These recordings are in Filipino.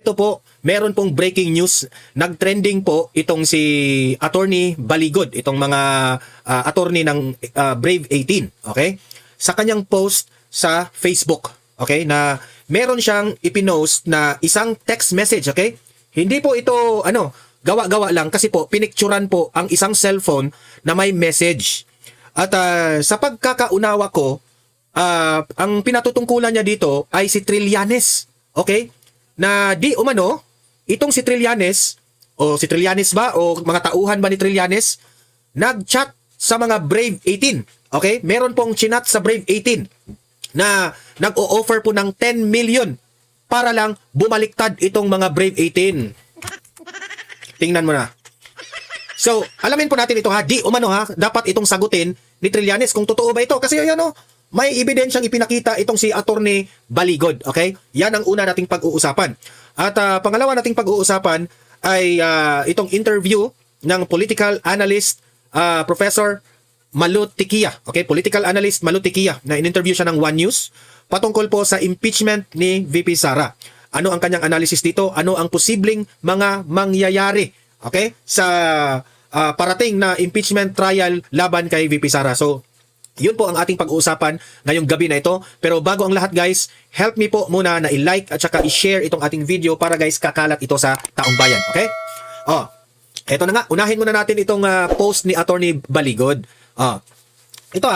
ito po, meron pong breaking news. Nag-trending po itong si Attorney Baligod, itong mga attorney ng Brave 18, okay? Sa kanyang post sa Facebook, okay? Na meron siyang ipinost na isang text message, okay? Hindi po ito, gawa-gawa lang kasi po, pinicturan po ang isang cellphone na may message. At sa pagkakaunawa ko, ang pinatutungkulan niya dito ay si Trillanes, okay? Na di umano, itong si Trillanes, o si Trillanes ba, o mga tauhan ba ni Trillanes, nag-chat sa mga Brave 18, okay? Meron pong chinat sa Brave 18 na nag-o-offer po ng 10 million para lang bumaliktad itong mga Brave 18. Tingnan mo na. So, alamin po natin ito ha, di umano ha, dapat itong sagutin ni Trillanes kung totoo ba ito. Kasi yan may ebidensyang ipinakita itong si Attorney Baligod, okay? Yan ang una nating pag-uusapan. At pangalawa nating pag-uusapan ay itong interview ng political analyst Professor Malutikia, okay? Political analyst Malutikia na in-interview siya ng One News patungkol po sa impeachment ni VP Sara. Ano ang kanyang analysis dito? Ano ang posibleng mga mangyayari, okay? Sa parating na impeachment trial laban kay VP Sara. So, yun po ang ating pag-uusapan ngayong gabi na ito. Pero bago ang lahat guys, help me po muna na i-like at saka i-share itong ating video para guys kakalat ito sa taong bayan. Okay? Eto na nga. Unahin muna natin itong post ni Attorney Baligod. Ito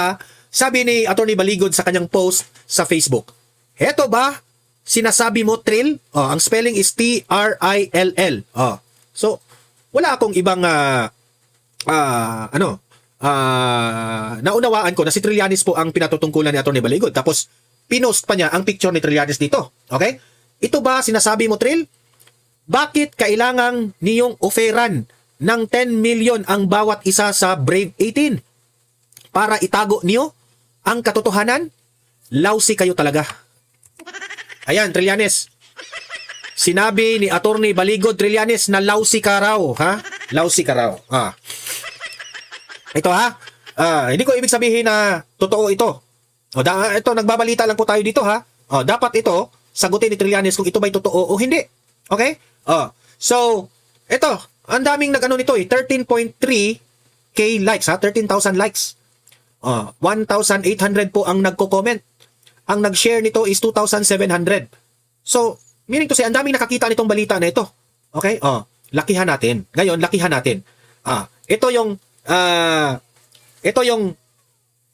sabi ni Attorney Baligod sa kanyang post sa Facebook. Eto ba? Sinasabi mo trill? Ang spelling is T-R-I-L-L. So, wala akong ibang naunawaan ko na si Trillanes po ang pinatutungkulan ni Atty. Baligod. Tapos, pinost pa niya ang picture ni Trillanes dito. Okay? Ito ba sinasabi mo, Trill? Bakit kailangang niyong oferan ng 10 million ang bawat isa sa Brave 18? Para itago niyo ang katotohanan? Lousy kayo talaga. Ayan, Trillanes. Sinabi ni Atty. Baligod, Trillanes, na lousy ka raw. Ha? Lousy ka raw. Ito hindi ko ibig sabihin na totoo ito. Ito, nagbabalita lang po tayo dito ha. Dapat ito, sagutin ni Trillanes kung ito ba'y totoo o hindi. Okay? So, ito, ang daming nito 13.3k likes ha, 13,000 likes. 1,800 po ang nagko-comment. Ang nag-share nito is 2,700. So, meaning to say, ang daming nakakita nitong balita na ito. Okay? Lakihan natin. Ngayon, lakihan natin. Ito yung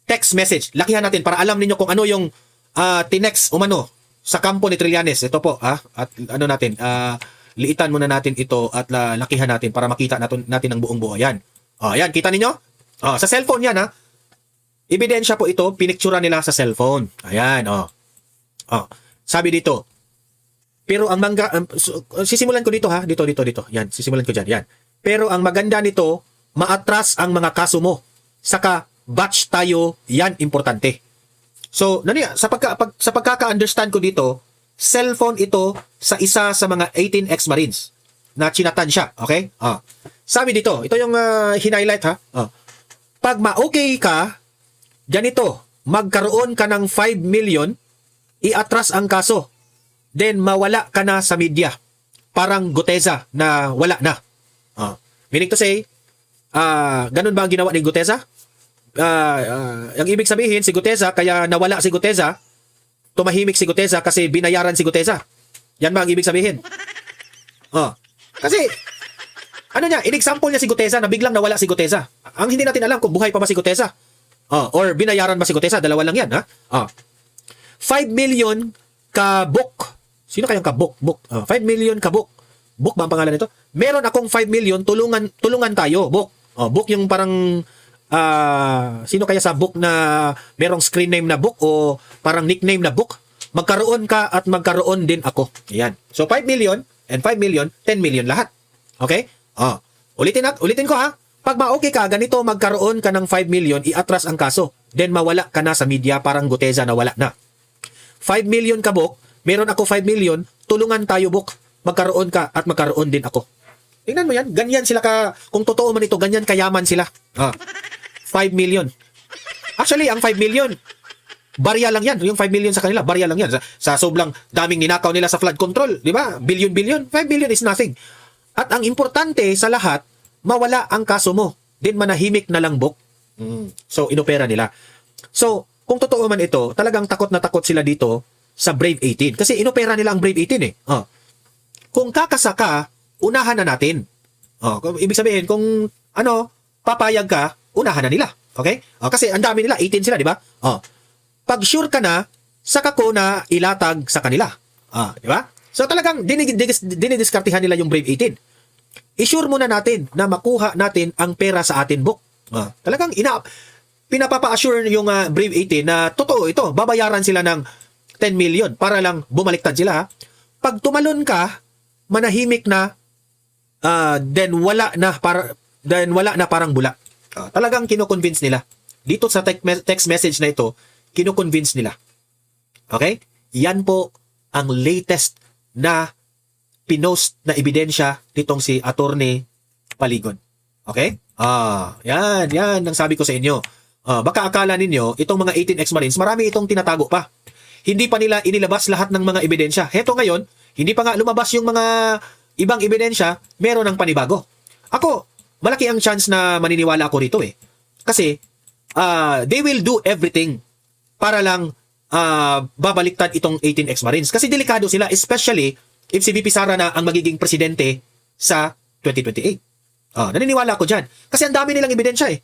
text message. Lakihan natin para alam niyo kung ano yung tinext umano sa kampo ni Trillanes. Ito po, at natin, liitan muna natin ito at lakihan natin para makita natin ang buong buo. Yan. Yan, kita ninyo? Sa cellphone yan, ha? Ebidensya po ito, pinictura nila sa cellphone. Ayan, sabi dito, pero ang sisimulan ko dito ha, dito. Yan, sisimulan ko dyan, yan. Pero ang maganda nito, maatras ang mga kaso mo. Saka batch tayo, yan importante. So, sa pagkaka-understand ko dito, cellphone ito sa isa sa mga 18 ex-marines na chinatan siya, okay? Sabi dito, ito yung hinighlight ha. Pag ma-okay ka, ganito, magkaroon ka ng 5 million, iatras ang kaso. Then mawala ka na sa media. Parang Guteza na wala na. Meaning to say, ganun ba ang ginawa ni Guteza? Ang ibig sabihin, si Guteza, kaya nawala si Guteza, tumahimik si Guteza kasi binayaran si Guteza. Yan ba ang ibig sabihin? Kasi, in-example niya si Guteza na biglang nawala si Guteza. Ang hindi natin alam kung buhay pa ba si Guteza. Or binayaran ba si Guteza? Dalawa lang yan, ha? 5 million kabuk. Sino kayang kabuk? 5 million kabuk. Book ba ang pangalan nito? Meron akong 5 million, tulungan tayo. Book. Book yung parang sino kaya sa book na merong screen name na book o parang nickname na book? Magkaroon ka at magkaroon din ako. Ayan. So 5 million and 5 million, 10 million lahat. Okay? Ulitin ko ha. Pag ma-okay ka, ganito magkaroon ka ng 5 million, iatras ang kaso. Then mawala ka na sa media, parang Guteza na wala na. 5 million ka, Bok. Meron ako 5 million, tulungan tayo, Bok. Magkaroon ka at magkaroon din ako. Tingnan mo yan. Ganyan sila kung totoo man ito, ganyan kayaman sila. 5 million. Actually, ang 5 million, Barya lang yan. Yung 5 million sa kanila, barya lang yan. Sa sobrang daming ninakaw nila sa flood control, di ba? Billion. 5 billion is nothing. At ang importante sa lahat, mawala ang kaso mo. Din manahimik na langbok. So, inopera nila. So, kung totoo man ito, talagang takot na takot sila dito sa Brave 18. Kasi inopera nila ang Brave 18 eh. Kung kakasaka, unahan na natin. Ibig sabihin, kung papayag ka, unahan na nila. Okay? Kasi ang dami nila, 18 sila, di ba? Pag sure ka na, saka ko na ilatag sa kanila. Di ba? So talagang dinidiskartihan nila yung Brave 18. I-sure muna natin na makuha natin ang pera sa atin, Bok. Talagang pinapapa-assure yung Brave 18 na totoo ito. Babayaran sila ng 10 million para lang bumaliktad sila. Pag tumalon ka, manahimik na, then wala na parang bula. Talagang kino-convince nila. Dito sa text message na ito, kino-convince nila. Okay? Yan po ang latest na pinost na ebidensya nitong si Attorney Paligon. Okay? Yan ang sabi ko sa inyo. Baka akala ninyo, itong mga 18 ex-Marines, marami itong tinatago pa. Hindi pa nila inilabas lahat ng mga ebidensya. Heto ngayon, hindi pa nga lumabas yung mga ibang ebidensya, meron ng panibago. Ako, malaki ang chance na maniniwala ako rito eh. Kasi, they will do everything para lang babaliktad itong 18 ex-Marines. Kasi delikado sila, especially if si VPSara na ang magiging presidente sa 2028. Naniniwala ko dyan. Kasi ang dami nilang ebidensya eh.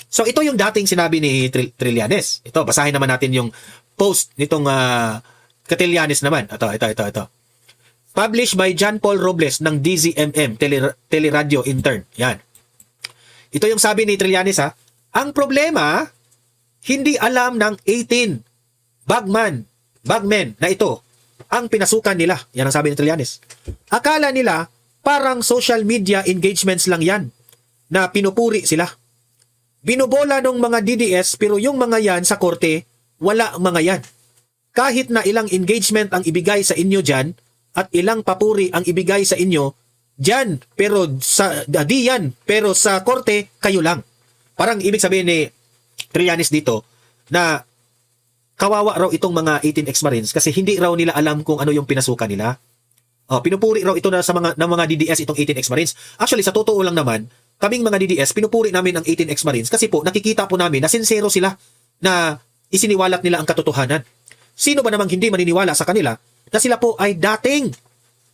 So ito yung dating sinabi ni Trillanes. Ito, basahin naman natin yung post nitong Trillanes naman. Ito. Published by John Paul Robles ng DZMM, Teleradio Intern. Yan. Ito yung sabi ni Trillanes ha. Ang problema, hindi alam ng 18 bagmen na ito ang pinasukan nila. Yan ang sabi ni Trillanes. Akala nila parang social media engagements lang yan na pinupuri sila. Binobola ng mga DDS pero yung mga yan sa korte, wala mga yan. Kahit na ilang engagement ang ibigay sa inyo dyan at ilang papuri ang ibigay sa inyo dyan, pero sa korte, kayo lang. Parang ibig sabihin ni Trillanes dito na kawawa raw itong mga 18 ex-Marines kasi hindi raw nila alam kung ano yung pinasukan nila. Pinupuri raw ito na sa ng mga DDS itong 18 ex-Marines. Actually, sa totoo lang naman, kaming mga DDS, pinupuri namin ang 18 ex-Marines kasi po nakikita po namin na sincero sila na isiniwalat nila ang katotohanan. Sino ba namang hindi maniniwala sa kanila na sila po ay dating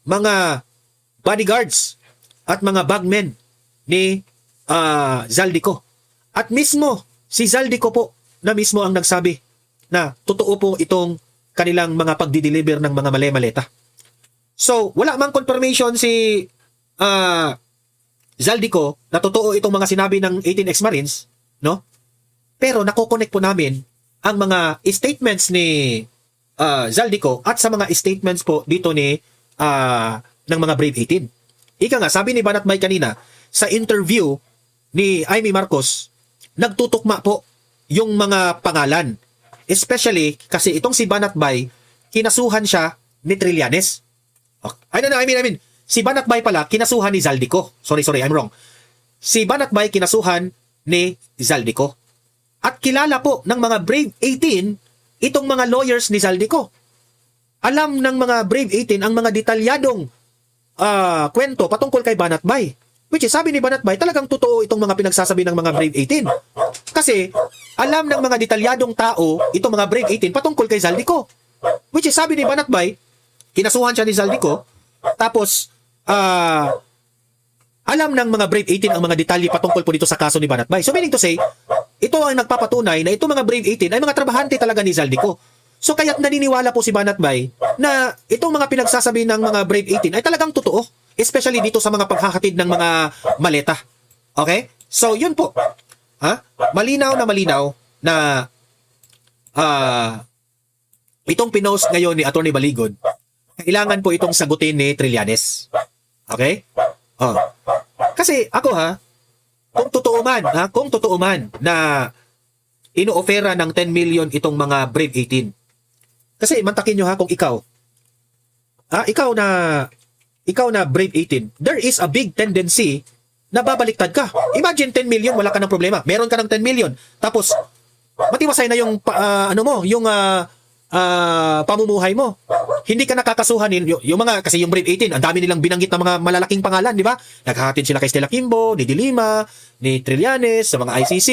mga bodyguards at mga bagmen ni Zaldico. At mismo, si Zaldico po na mismo ang nagsabi na totoo po itong kanilang mga pagdideliver ng mga male-maleta. So, wala mang confirmation si Zaldico na totoo itong mga sinabi ng 18 ex-Marines, no? Pero nakokonek po namin ang mga statements ni Zaldico at sa mga statements po dito ni ng mga Brave 18. Ika nga, sabi ni Banatbay kanina, sa interview ni Amy Marcos, nagtutukma po yung mga pangalan. Especially kasi itong si Banatbay, kinasuhan siya ni Trillanes. I mean, si Banatbay pala, kinasuhan ni Zaldico. Sorry, I'm wrong. Si Banatbay, kinasuhan ni Zaldico. At kilala po ng mga Brave 18, itong mga lawyers ni Zaldico. Alam ng mga Brave 18 ang mga detalyadong kwento patungkol kay Banatbay. Which is, sabi ni Banatbay, talagang totoo itong mga pinagsasabi ng mga Brave 18. Kasi, alam ng mga detalyadong tao, itong mga Brave 18, patungkol kay Zaldico. Which is, sabi ni Banatbay, kinasuhan siya ni Zaldico, tapos, alam ng mga Brave 18 ang mga detalye patungkol po dito sa kaso ni Banatbay. So, meaning to say, ito ang nagpapatunay na itong mga Brave 18 ay mga trabahante talaga ni Zaldico. So, kaya't naniniwala po si Banatbay na itong mga pinagsasabi ng mga Brave 18 ay talagang totoo. Especially dito sa mga paghahatid ng mga maleta. Okay? So, yun po. Malinaw na itong pinost ngayon ni Atty. Baligod, kailangan po itong sagutin ni Trillanes. Okay? Kasi ako kung totoo man na ino-ofera ng 10 million itong mga Brave 18. Kasi mantakin nyo kung ikaw na Brave 18, there is a big tendency na babaliktad ka. Imagine 10 million, wala ka ng problema. Meron ka ng 10 million. Tapos, matiwasay na yung ano mo, yung pamumuhay mo. Hindi ka nakakasuhan yung mga, kasi yung Brave 18, ang dami nilang binanggit na mga malalaking pangalan, di ba? Naghahatid sila kay Stella Kimbo, ni Dilima, ni Trillanes, sa mga ICC.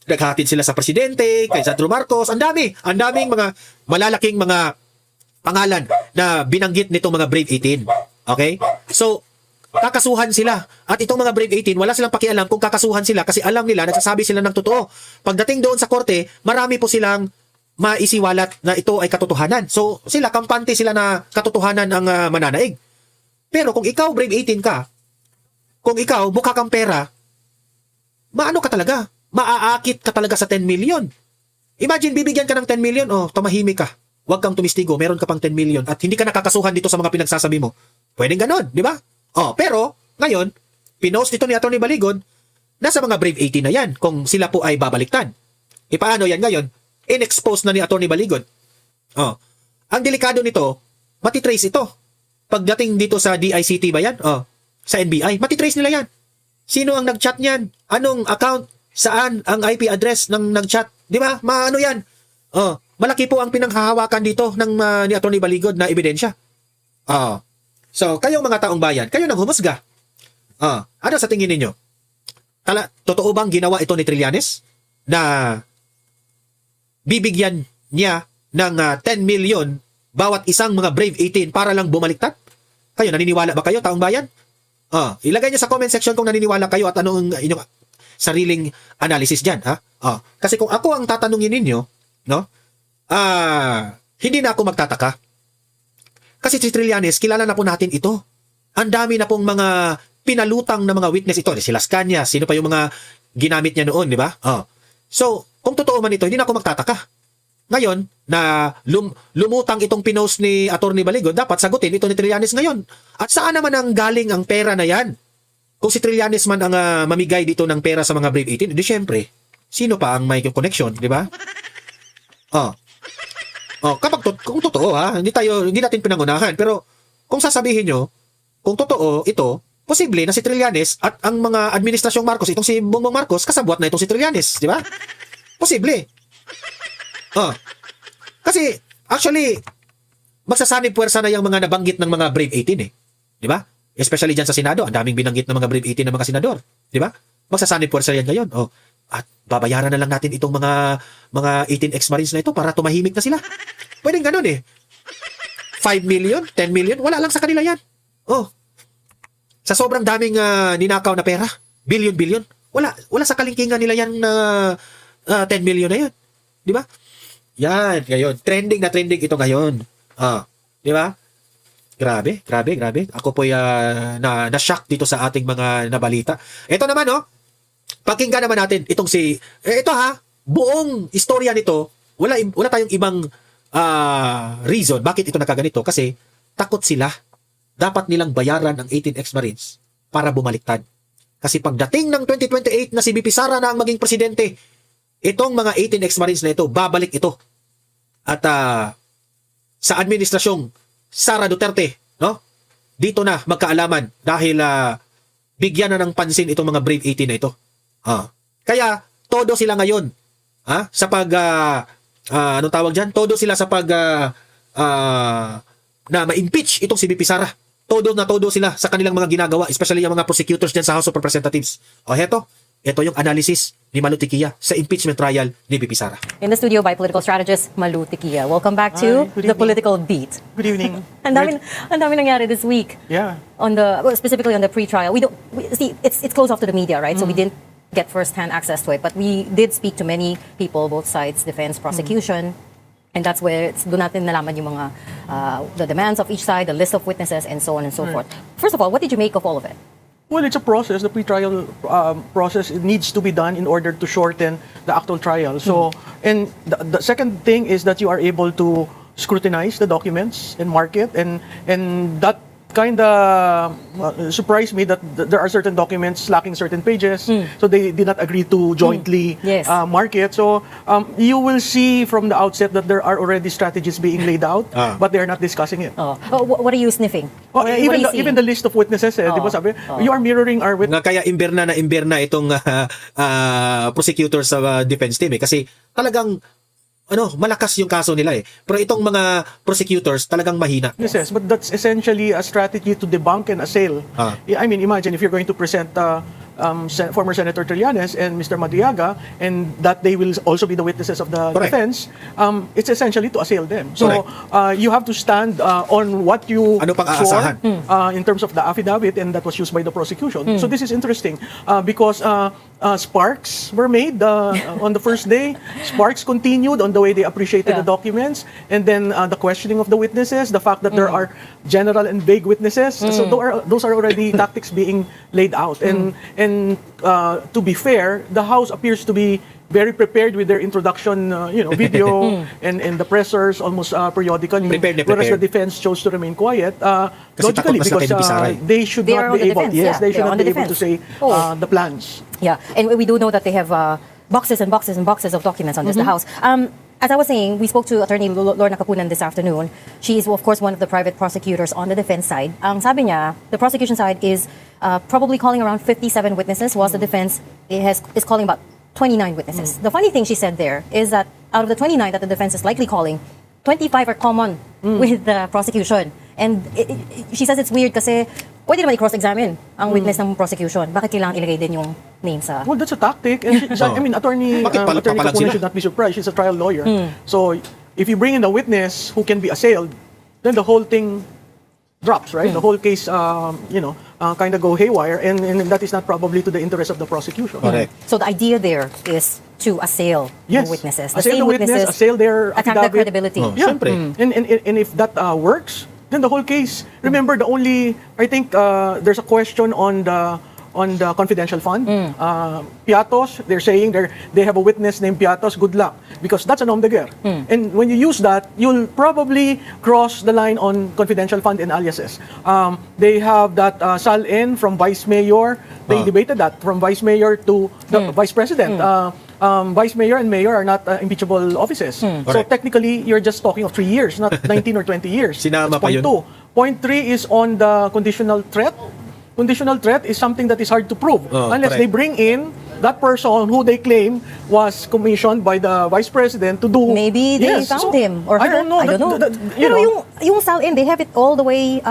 Naghahatid sila sa presidente, kay Sandro Marcos. Ang daming mga malalaking mga pangalan na binanggit nitong mga Brave 18. Okay? So, kakasuhan sila. At itong mga Brave 18, wala silang pakialam kung kakasuhan sila kasi alam nila, nagsasabi sila ng totoo. Pagdating doon sa korte, marami po silang maisiwalat na ito ay katotohanan. So, sila, kampante sila na katotohanan ang mananaig. Pero kung ikaw, Brave 18 ka, kung ikaw, mukha kang pera, maano ka talaga? Maaakit ka talaga sa 10 million. Imagine, bibigyan ka ng 10 million, tumahimik ka. Huwag kang tumistigo, meron ka pang 10 million at hindi ka nakakasuhan dito sa mga pinagsasabi mo. Pwedeng ganon, di ba? Pero, ngayon, pinost ito ni Atty. Baligod, nasa mga Brave 18 na yan, kung sila po ay babaliktad. Paano yan ngayon? In-expose na ni Atty. Baligod. Ang delikado nito, matitrace ito. Pagdating dito sa DICT ba yan? Sa NBI, matitrace nila yan. Sino ang nag-chat niyan? Anong account? Saan ang IP address ng nag-chat? Di ba? Maano yan? Malaki po ang pinanghahawakan dito ng ni Atty. Baligod na ebidensya. So, kayong mga taong bayan, kayo nang humusga. Ano sa tingin ninyo? Totoo bang ginawa ito ni Trillanes na bibigyan niya ng 10 million bawat isang mga Brave 18 para lang bumaliktad? Kayo, naniniwala ba kayo, taong bayan? Ilagay niyo sa comment section kung naniniwala kayo at anong inyong sariling analysis dyan. Kasi kung ako ang tatanungin ninyo, no? Hindi na ako magtataka. Kasi si Trillanes, kilala na po natin ito. Ang dami na pong mga pinalutang na mga witness ito. Si Las Cañas, sino pa yung mga ginamit niya noon, di ba? So, kung totoo man ito, hindi na ako magtataka. Ngayon, na lumutang itong pinost ni Atty. Baligod, dapat sagutin ito ni Trillanes ngayon. At saan naman ang galing ang pera na yan? Kung si Trillanes man ang mamigay dito ng pera sa mga Brave 18, di syempre, sino pa ang may connection, di ba? Kung totoo hindi natin pinangunahan, pero kung sasabihin nyo, kung totoo ito, posible na si Trillanes at ang mga administrasyong Marcos, itong si BongBong Marcos, kasabwat na itong si Trillanes, di ba? Posible. Kasi, actually, magsasanib puwersa na yung mga nabanggit ng mga Brave 18 di ba? Especially dyan sa Senado, ang daming binanggit ng mga Brave 18 ng mga senador, di ba? Magsasanib puwersa yan ngayon. At babayaran na lang natin itong mga 18 ex-marines na ito para tumahimik na sila. Pwedeng ganun 5 million, 10 million, wala lang sa kanila yan. Sa sobrang daming ninakaw na pera, billion, wala sa kalingkingan nila yan na 10 million na yan. Di ba? Yan, ngayon. Trending na trending ito ngayon. Di ba? Grabe. Ako po na-shock dito sa ating mga nabalita. Ito naman, pakinggan naman natin itong ito buong istorya nito, wala tayong ibang reason bakit ito nakaganito kasi takot sila. Dapat nilang bayaran ang 18 ex-marines para bumaliktad. Kasi pagdating ng 2028 na si VPSara na ang maging presidente, itong mga 18 ex-marines na ito, babalik ito. At sa administrasyong Sara Duterte, dito na magkaalaman dahil bigyan na ng pansin itong mga Brave 18 na ito. Kaya, todo sila ngayon sa anong tawag dyan? Todo sila sa na ma-impeach itong si VPSara. Todo sila sa kanilang mga ginagawa, especially yung mga prosecutors dyan sa House of Representatives. Ito yung analysis ni Malu Tiquia sa impeachment trial ni VPSara. In the studio by political strategist Malu Tiquia. Welcome back to the political beat. Good evening. Ang dami nangyari this week. Yeah. Specifically on the pre-trial. We see it's closed off to the media, right? So we didn't get first-hand access to it, but we did speak to many people, both sides, defense, prosecution. And that's where doon natin nalaman yung mga the demands of each side, the list of witnesses, and so on and so forth. First of all, what did you make of all of it? Well, it's a process. The pre-trial process, it needs to be done in order to shorten the actual trial. So, and the second thing is that you are able to scrutinize the documents and mark it, and that kind of surprised me that there are certain documents lacking certain pages, so they did not agree to jointly mark it. So you will see from the outset that there are already strategies being laid out, but they are not discussing it. What are you sniffing? Even the list of witnesses, di ba sabi, you are mirroring our witnesses. Kaya imberna itong prosecutor sa defense team kasi talagang malakas yung kaso nila eh. Pero itong mga prosecutors talagang mahina. Yes, but that's essentially a strategy to debunk and assail. I mean, imagine if you're going to present former Senator Trillanes and Mr. Madriaga, and that they will also be the witnesses of the Correct. defense, it's essentially to assail them. So you have to stand on what you Ano pang swore aasahan? in terms of the affidavit, and that was used by the prosecution. So this is interesting because sparks were made on the first day. Sparks continued on the way they appreciated the documents, and then the questioning of the witnesses, the fact that there are general and vague witnesses. So those are already tactics being laid out. And to be fair, the House appears to be very prepared with their introduction, video and the pressers almost periodically. Prepared. Whereas the defense chose to remain quiet, Kasi logically takot na sila kay because VPSara eh. they should They are not on be the able. defense, Yes, yeah. they should They're not on be the able to say defense. the plans. Yeah, and we do know that they have boxes and boxes and boxes of documents on this, the House. As I was saying, we spoke to Attorney Lorna Kapunan this afternoon. She is, of course, one of the private prosecutors on the defense side. Ang sabi niya, the prosecution side is probably calling around 57 witnesses, whilst the defense is calling about 29 witnesses. The funny thing she said there is that out of the 29 that the defense is likely calling, 25 are common with the prosecution. And she says it's weird kasi pwede naman i-cross-examine ang witness ng prosecution. Bakit kailangan ilagay din yung name sa... Well, that's a tactic. And I mean, Attorney Papalag Kapunan sila? should not be surprised. She's a trial lawyer. So if you bring in a witness who can be assailed, then the whole thing drops, right? The whole case, kind of go haywire, and that is not probably to the interest of the prosecution. Correct. So the idea there is to assail Yes. the witnesses. Assail the witness, assail their attack their affidavit. credibility. Oh, Yeah. Siyempre. And if that works, then the whole case. Remember, I think there's a question on the confidential fund. Piatos, they're saying they have a witness named Piatos. Good luck, because that's a nom de guerre. And when you use that, you'll probably cross the line on confidential fund and aliases. They have that Sal-in from Vice Mayor. They debated that from Vice Mayor to the Vice President. Vice Mayor and Mayor are not impeachable offices. So Correct. technically, you're just talking of 3 years, not 19 or 20 years. Sinama That's pa point yun. 2. Point 3 is on the conditional threat. Conditional threat is something that is hard to prove unless correct. they bring in that person who they claim was commissioned by the Vice President to do. Maybe they Yes, found so, him or her. I don't know. I don't know. You Pero know, yung Sal-in, they have it all the way,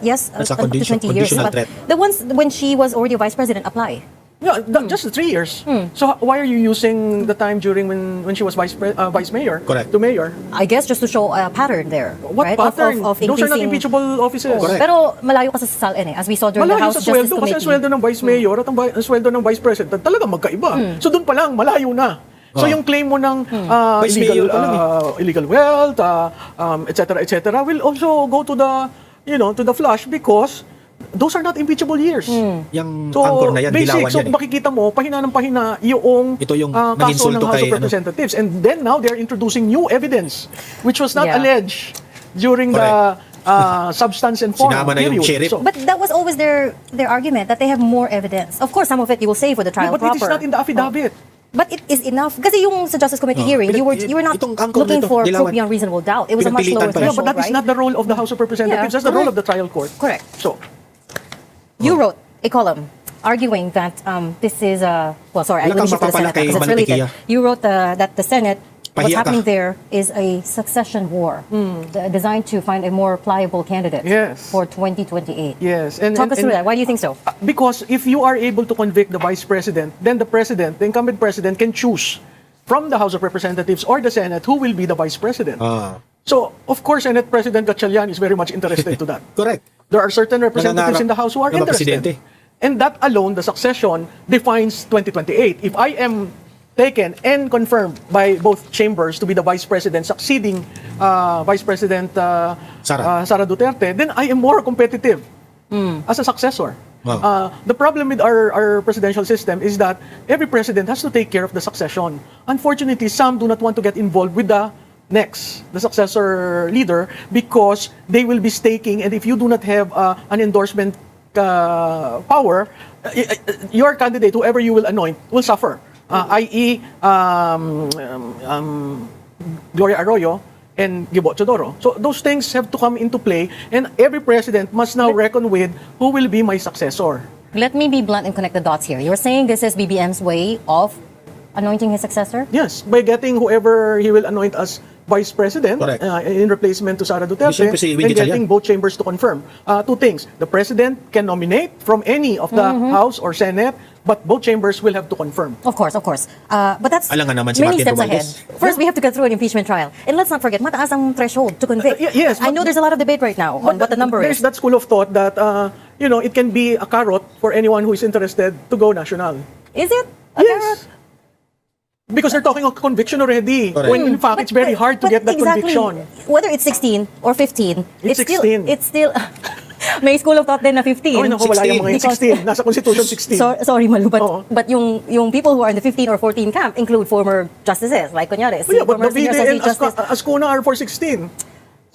yes, That's a up to 20 years. conditional But threat. the ones when she was already Vice President apply. yeah, just the 3 years. So why are you using the time during when she was Vice Mayor Correct. to Mayor? I guess just to show a pattern there. What right? pattern? Of Those are not increasing- impeachable offices. Correct. Pero malayo kasi sa Sal-in as we saw during the Malayo House sa sweldo Justice kasi ang Committee. sweldo ng Vice Mayor at ang sweldo ng Vice President talagang magkaiba. So doon pa lang, malayo na. So yung claim mo ng Vice Mayor pa lang illegal wealth, etc., etc., will also go to the flush because those are not impeachable years. Yung So, anchor na yan, basic. dilawan So, yan eh. makikita mo, pahina ng pahina yung Ito yung kaso ng nag-insulto House kay, of Representatives. And then now, they're introducing new evidence which was not Yeah. alleged during the substance and form Sinama na yung period. sheriff. So, But that was always their argument that they have more evidence. Of course, some of it you will save for the trial but proper. it is not in the affidavit. But it is enough. Kasi yung sa Justice Committee hearing, you were not itong angkor looking nito, for proof dilawan. beyond reasonable doubt. It was a much Pinagpilitan lower pa yun. Yeah, threshold, but that is right? not the role of the House of Representatives. Yeah. That's the role of the trial court. Correct. So, You wrote a column arguing that this is sorry, I Wala kang will shift to the mapapala Senate kay because it's related. Mantequilla. You wrote that the Senate, what's Pahiya ka. happening there is a succession war designed to find a more pliable candidate Yes. for 2028. yes. Talk us through that. Why do you think so? Because if you are able to convict the Vice President, then the incumbent President, can choose from the House of Representatives or the Senate who will be the Vice President. So, of course, Senate President Gatchalian is very much interested to that. Correct. There are certain representatives Nangangarap in the House who are na interested. magpresidente. And that alone, the succession, defines 2028. If I am taken and confirmed by both chambers to be the Vice President succeeding Vice President Sara Duterte, then I am more competitive as a successor. Wow. The problem with our presidential system is that every president has to take care of the succession. Unfortunately, some do not want to get involved with the successor leader, because they will be staking, and if you do not have an endorsement power, your candidate, whoever you will anoint, will suffer. I.e., Gloria Arroyo and Gibo Chodoro. So those things have to come into play, and every president must now reckon with who will be my successor. Let me be blunt and connect the dots here. You're saying this is BBM's way of anointing his successor? Yes, by getting whoever he will anoint as Vice President Correct. in replacement to Sara Duterte, Siyempre si Winnie and getting Chalyan. both chambers to confirm. Two things. The President can nominate from any of the House or Senate, but both chambers will have to confirm. Of course, of course. But that's Alangan naman si many Martin steps ahead. Romualdez. First, we have to get through an impeachment trial. And let's not forget, mataas ang threshold to convict. Yes, I but- know there's a lot of debate right now on what the number There's is. that school of thought that, it can be a carrot for anyone who is interested to go national. Is it? A Yes. carrot? Because they're talking of conviction already. Correct. When in fact, it's very hard to get that exactly, conviction. Whether it's 16 or 15, It's 16. It's still may school of thought din na 15. Oh, naku, wala yung mga 16. Nasa Constitution 16. Sorry, Malu, but, Oo. but yung people who are in the 15 or 14 camp include former justices, like kunyari, Oh, yeah, but former Davide senior and associate justice. Ascuna are for 16.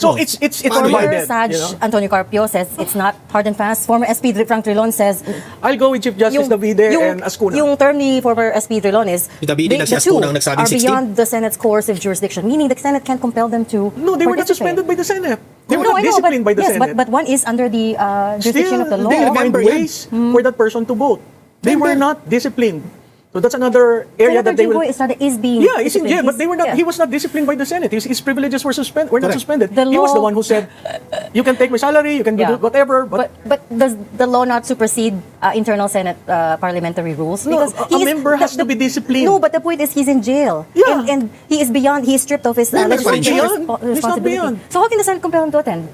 So Oh. it's Paano Former divided. Saj Antonio Carpio says it's not hard and fast. Former SP Frank Trilon says I'll go with Chief Justice Davide and Ascuna. Yung term ni former SP Trilon is Si Davide na si the two Ascuna ang nagsabing are 16. beyond the Senate's coercive jurisdiction, meaning the Senate can't compel them to No, they were not participate. suspended by the Senate. They were No, not I know, disciplined by the yes, Senate. but one is under the jurisdiction of the law. They find Remember yan. ways for that person to vote. They were Remember. not disciplined. So that's another area Senator that they will. Jinggoy is being Yeah, he's in jail, disciplined. but they were not. Yeah. He was not disciplined by the Senate. His privileges were not Correct. suspended. The He was law- the one who said, "You can take my salary, you can do Yeah. whatever." But But does the law not supersede internal Senate parliamentary rules? No, Because a member has to be disciplined. No, but the point is he's in jail. Yeah. And he is beyond. He is stripped of his Member pa rin legislative siya. He's not responsibility. beyond. So how can the Senate compel him to attend?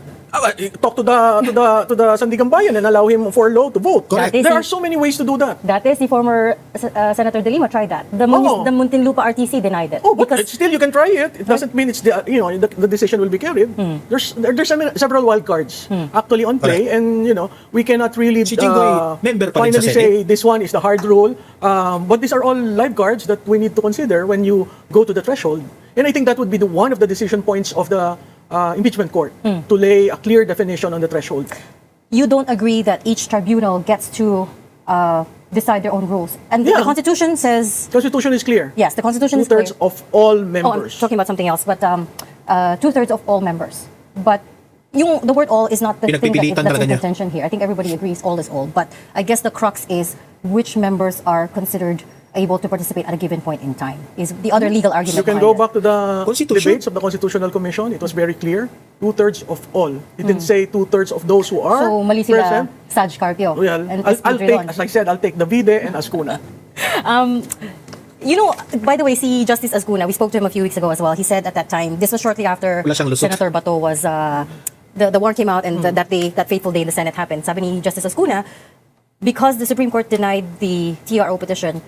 talk to the Sandigan Bayan and allow him for law to vote. Correct. There are so many ways to do that. That is, the former Senator De Lima tried that. The Muntinlupa RTC denied it. Oh, but because still you can try it. It doesn't mean it's the decision will be carried. There's several wild cards actually on play, and we cannot really Si Jinggoy, member pa rin sa finally say Senate. this one is the hard rule. But these are all live cards that we need to consider when you go to the threshold. And I think that would be one of the decision points of the impeachment court to lay a clear definition on the threshold. you don't agree that each tribunal gets to decide their own rules. And Yeah. the Constitution says, Constitution is clear. yes, the Constitution is clear. 2/3 of all Oh, I'm members. talking about something else, but 2/3 of all members. But the word all is not the thing Pinagpipilitan that's talaga in niya. contention here. I think everybody agrees all is all. But I guess the crux is which members are considered able to participate at a given point in time is the other legal argument. You can behind go it. back to the Constitution. debates of the Constitutional Commission. It was very clear. 2/3 of all. It didn't say 2/3 of those who are So mali sila present. Saj Carpio. Well, and I'll Drilon. take, as I said, I'll take Davide and Ascuna. By the way, si Justice Ascuna, we spoke to him a few weeks ago as well. He said at that time, this was shortly after Wala siyang lusot. Senator Bato was, the warrant came out and that fateful day in the Senate happened. Sabi ni Justice Ascuna, because the Supreme Court denied the TRO petition,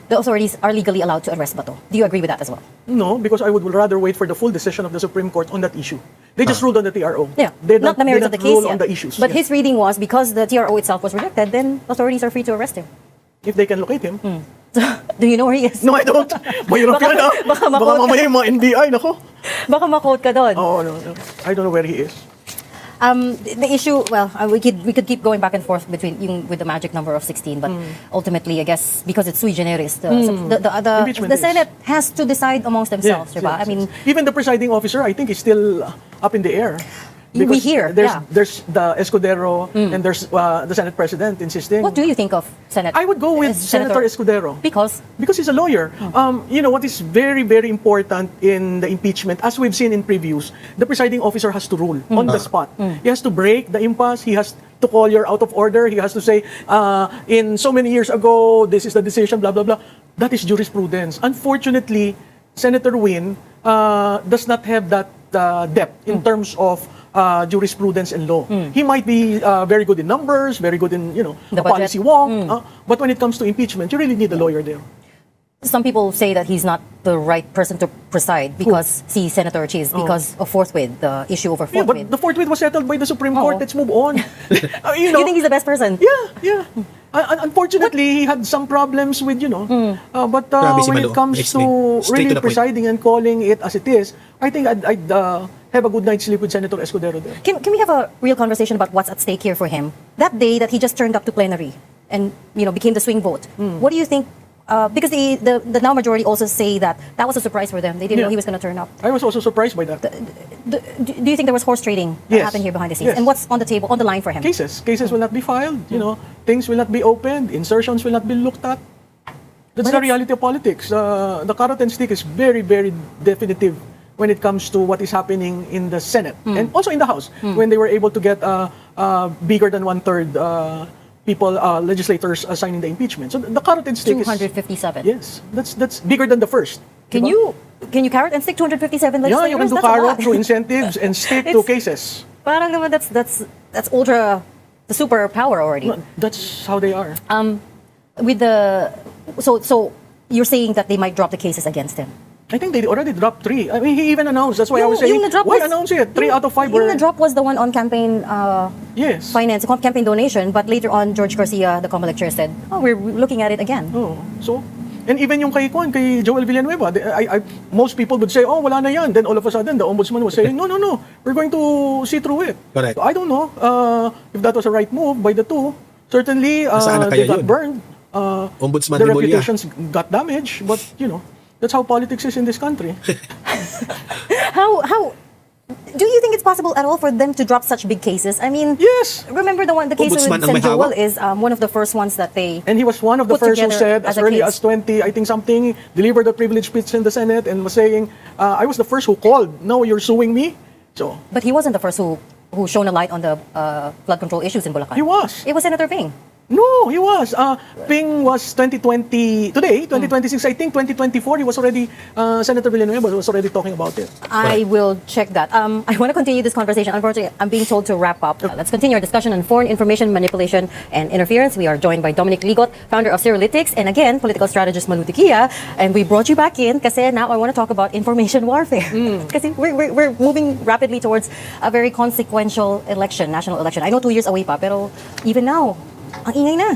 the authorities are legally allowed to arrest Bato. Do you agree with that as well? No, because I would rather wait for the full decision of the Supreme Court on that issue. They just ruled on the TRO. Yeah, They not the merits they of the didn't case rule yet. on the issues. But Yeah. his reading was because the TRO itself was rejected, then authorities are free to arrest him. If they can locate him. Do you know where he is? No, I don't. Mahirap Baka- yan, ah. baka Baka ma-quote mamaya yung mga NBI, nako. Baka ma-quote ka doon. Oh, no. I don't know where he is. The issue, well, we could keep going back and forth with the magic number of 16, but ultimately, I guess, because it's sui generis, Impeachment the is. Senate has to decide amongst themselves, Yes, diba? yes, I mean, yes. Even the presiding officer, I think, is still up in the air. We Because hear, there's, yeah. there's the Escudero and there's the Senate President insisting. what do you think of Senate? I would go with Senator Escudero. Because Because he's a lawyer. What is very, very important in the impeachment, as we've seen in previews, the presiding officer has to rule on the spot. He has to break the impasse. He has to call your out of order. He has to say, in so many years ago, this is the decision, blah, blah, blah. That is jurisprudence. Unfortunately, Senator Win does not have that depth in terms of jurisprudence and law. He might be very good in numbers, very good in, The a budget. policy wonk. But when it comes to impeachment, you really need a lawyer there. some people say that he's not the right person to preside because Senator Cheese, because of forthwith, the issue over Yeah, forthwith. but the forthwith was settled by the Supreme Oo. Court. Let's move on. you think he's the best person? Yeah. Unfortunately, he had some problems with, but Grabe si when Malo. it comes Explain. to Straight really to the point. presiding and calling it as it is, I think I'd have a good night's sleep with Senator Escudero there. Can we have a real conversation about what's at stake here for him? That day that he just turned up to plenary and became the swing vote. What do you think? Because the now majority also say that was a surprise for them. They didn't know he was going to turn up. I was also surprised by that. Do you think there was horse trading that Yes. happened here behind the scenes? Yes. And what's on the table, on the line for him? Cases will not be filed. Things will not be opened. Insertions will not be looked at. That's the reality of politics. The carrot and stick is very, very definitive when it comes to what is happening in the Senate and also in the House when they were able to get bigger than 1/3 legislators signing the impeachment. So the carrot and stick 257. Yes, that's bigger than the first. Can Diba? you carrot and stick 257 legislators? Yeah, you can do That's a carrot lot. through incentives and stick to cases. Parang naman that's ultra the superpower already. No, that's how they are. With the so you're saying that they might drop the cases against him. I think they already dropped 3. I mean, he even announced. That's why I was saying, why announce it? 3 out of 5 were... Yung na-drop was the one on campaign Yes. finance, campaign donation, but later on, George Garcia, the COMELEC chair, said, oh, we're looking at it again. Oh, so... And even yung kay Joel Villanueva, most people would say, oh, wala na yan. Then all of a sudden, the ombudsman was saying, no, we're going to see through it. Correct. So I don't know if that was a right move by the two. Certainly, Nasaan na they kaya got yun? burned. Ombudsman Their Rimulya. reputations got damaged, but, that's how politics is in this country. How do you think it's possible at all for them to drop such big cases? I mean, Yes. remember the case with Ombudsman ang may Sen. Joel hawak? is one of the first ones that they And he was one of the put first who together said, as as a early case. as 20, I think something, delivered a privilege speech in the Senate and was saying, I was the first who called. Now you're suing me? So, But he wasn't the first who shone a light on the flood control issues in Bulacan. he was. It was Senator Ping. No, he was. Ping was 2020, today, 2026, I think 2024, he was already, Senator Villanueva was already talking about it. I will check that. I want to continue this conversation. Unfortunately, I'm being told to wrap up. Let's continue our discussion on foreign information manipulation and interference. We are joined by Dominic Ligot, founder of Zeralytics, and again, political strategist Malu Tikia. And we brought you back in kasi now I want to talk about information warfare. Kasi we're moving rapidly towards a very consequential election, national election. I know 2 years away pa, pero even now, ang ingay na.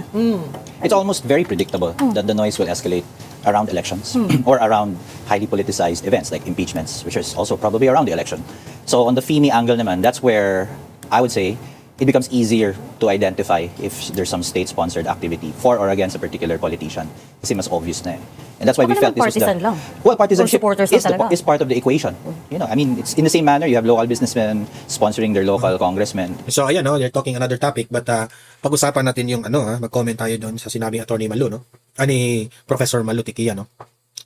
It's almost very predictable that the noise will escalate around elections or around highly politicized events like impeachments, which is also probably around the election. So on the FEMI angle naman, that's where I would say it becomes easier to identify if there's some state-sponsored activity for or against a particular politician. Kasi mas obvious na eh. And that's why we Baka felt this was naman the... partisan lang. Well, partisanship Or supporters lang is, talaga. is part of the equation. I mean, it's in the same manner, you have local businessmen sponsoring their local congressmen. So ayan, no, you're talking another topic, but pag-usapan natin yung mag-comment tayo doon sa sinabing Attorney Malu, no? Ani Professor Malu Tikia, no?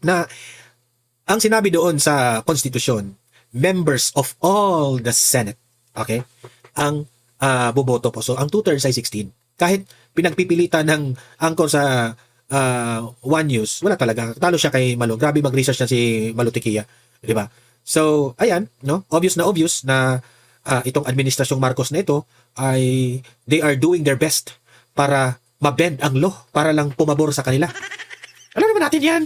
Na ang sinabi doon sa konstitusyon, members of all the Senate, okay? Ang boboto po. So ang 2/3 ay 16. Kahit pinagpipilitan ng angkor sa One News, wala talaga. Talo siya kay Malu. Grabe mag-research na si Malu Tikia, di ba? So ayan, no? Obvious na itong administrasyong Marcos na ito ay they are doing their best para mabend ang law para lang pumabor sa kanila. Alam naman natin yan.